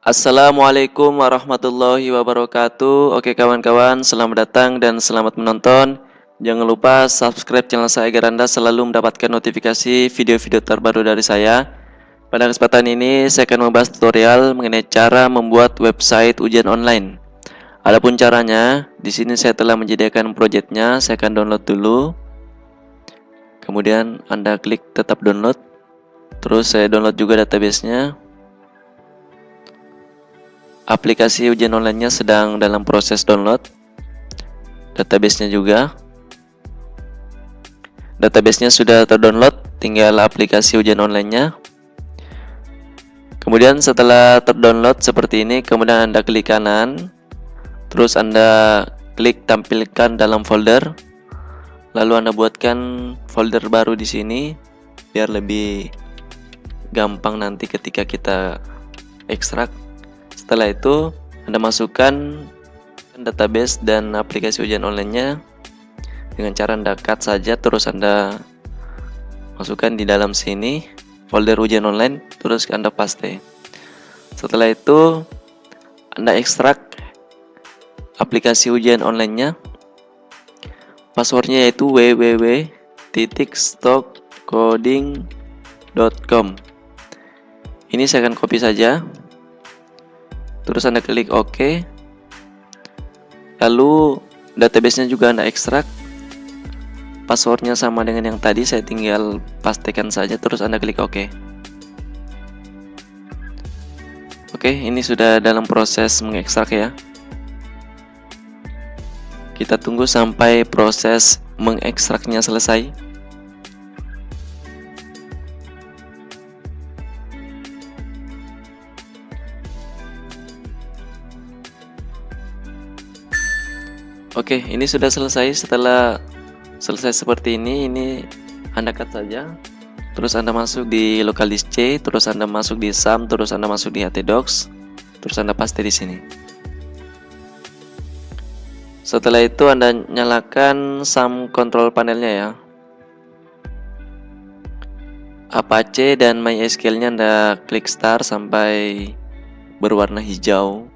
Assalamualaikum warahmatullahi wabarakatuh. Oke kawan-kawan, selamat datang dan selamat menonton. Jangan lupa subscribe channel saya agar Anda selalu mendapatkan notifikasi video-video terbaru dari saya. Pada kesempatan ini saya akan membahas tutorial mengenai cara membuat website ujian online. Adapun caranya, di sini saya telah menyediakan projectnya. Saya akan download dulu. Kemudian Anda klik tetap download. Terus saya download juga databasenya. Aplikasi ujian online-nya sedang dalam proses download. Database-nya juga. Database-nya sudah terdownload, tinggal aplikasi ujian online-nya. Kemudian setelah terdownload seperti ini, kemudian Anda klik kanan. Terus Anda klik tampilkan dalam folder. Lalu Anda buatkan folder baru di sini biar lebih gampang nanti ketika kita ekstrak. Setelah itu Anda masukkan database dan aplikasi ujian online-nya dengan cara Anda cut saja, terus Anda masukkan di dalam sini folder ujian online, terus Anda paste. Setelah itu Anda ekstrak aplikasi ujian online-nya. Passwordnya yaitu www.stockcoding.com. Ini saya akan copy saja. Terus Anda klik OK. Lalu database-nya juga Anda ekstrak. Passwordnya sama dengan yang tadi, saya tinggal pastikan saja. Terus Anda klik OK. Oke, ini sudah dalam proses mengekstrak ya. Kita tunggu sampai proses mengekstraknya selesai. Oke, ini sudah selesai. Setelah selesai seperti ini Anda cut saja. Terus Anda masuk di local disk C, terus Anda masuk di SAM, terus Anda masuk di htdocs, terus Anda paste di sini. Setelah itu Anda nyalakan SAM control panelnya ya. Apache dan MySQL-nya Anda klik start sampai berwarna hijau.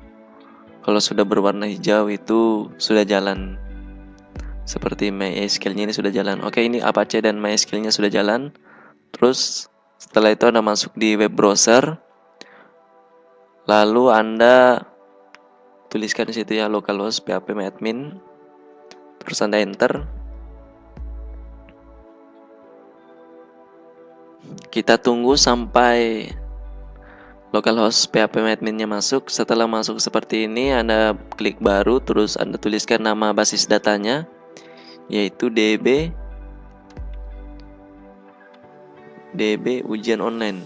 Kalau sudah berwarna hijau itu sudah jalan. Seperti MySQL-nya ini sudah jalan. Oke, ini Apache dan MySQL-nya sudah jalan. Terus setelah itu Anda masuk di web browser. Lalu Anda tuliskan di situ ya localhost phpMyAdmin. Terus Anda enter. Kita tunggu sampai localhost phpMyAdmin-nya masuk. Setelah masuk seperti ini, Anda klik baru, terus Anda tuliskan nama basis datanya, yaitu DB ujian online.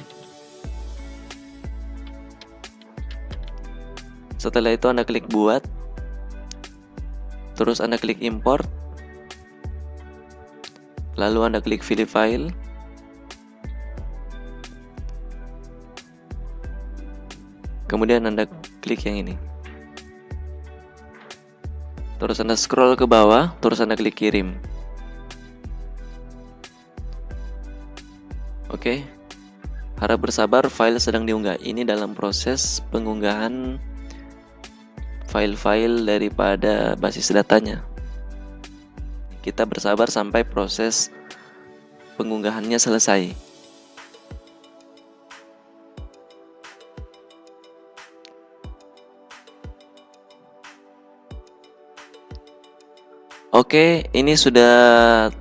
Setelah itu Anda klik buat, terus Anda klik import, lalu Anda klik pilih file. Kemudian Anda klik yang ini. Terus Anda scroll ke bawah, terus Anda klik kirim. Oke. Harap bersabar, file sedang diunggah. Ini dalam proses pengunggahan file-file daripada basis datanya. Kita bersabar sampai proses pengunggahannya selesai. Oke, ini sudah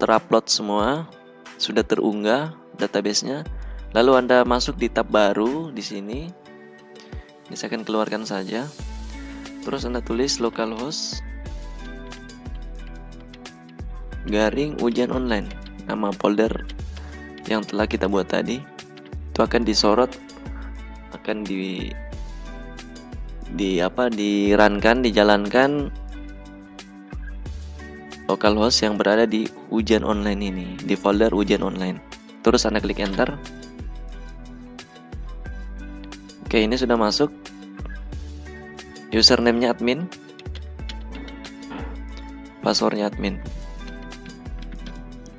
terupload semua, sudah terunggah database-nya. Lalu Anda masuk di tab baru di sini. Ini saya akan keluarkan saja. Terus Anda tulis localhost garing ujian online. Nama folder yang telah kita buat tadi itu akan disorot, akan dijalankan localhost yang berada di ujian online ini, di folder ujian online. Terus Anda klik enter. Oke, ini sudah masuk. Username-nya admin, passwordnya admin.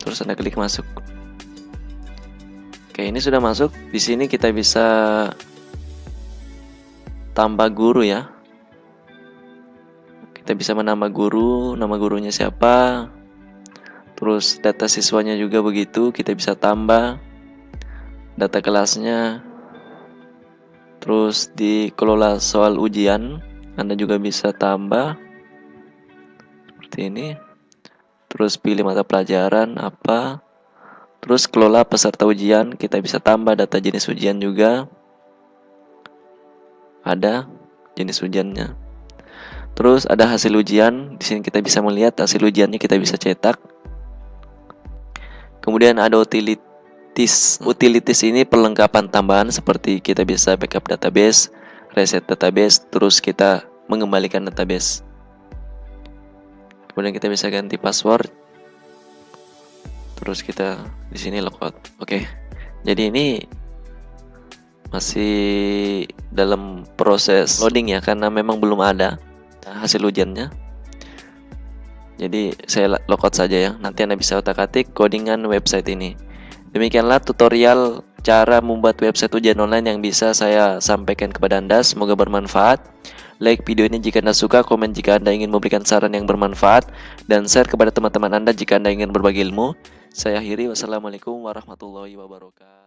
Terus Anda klik masuk. Oke, ini sudah masuk. Di sini kita bisa tambah guru ya. Kita bisa menambah guru, nama gurunya siapa. Terus data siswanya juga begitu, kita bisa tambah data kelasnya. Terus dikelola soal ujian, Anda juga bisa tambah seperti ini. Terus pilih mata pelajaran apa. Terus kelola peserta ujian, kita bisa tambah data jenis ujian juga. Ada jenis ujiannya. Terus ada hasil ujian, di sini kita bisa melihat hasil ujiannya, kita bisa cetak. Kemudian ada utilities. Utilities ini perlengkapan tambahan seperti kita bisa backup database, reset database, terus kita mengembalikan database. Kemudian kita bisa ganti password. Terus kita di sini logout. Oke. Jadi ini masih dalam proses loading ya, karena memang belum ada hasil ujiannya. Jadi saya logout saja ya. Nanti Anda bisa otak-atik codingan website ini. Demikianlah tutorial cara membuat website ujian online yang bisa saya sampaikan kepada Anda. Semoga bermanfaat. Like video ini jika Anda suka, komen jika Anda ingin memberikan saran yang bermanfaat, dan share kepada teman-teman Anda jika Anda ingin berbagi ilmu. Saya akhiri, wassalamualaikum warahmatullahi wabarakatuh.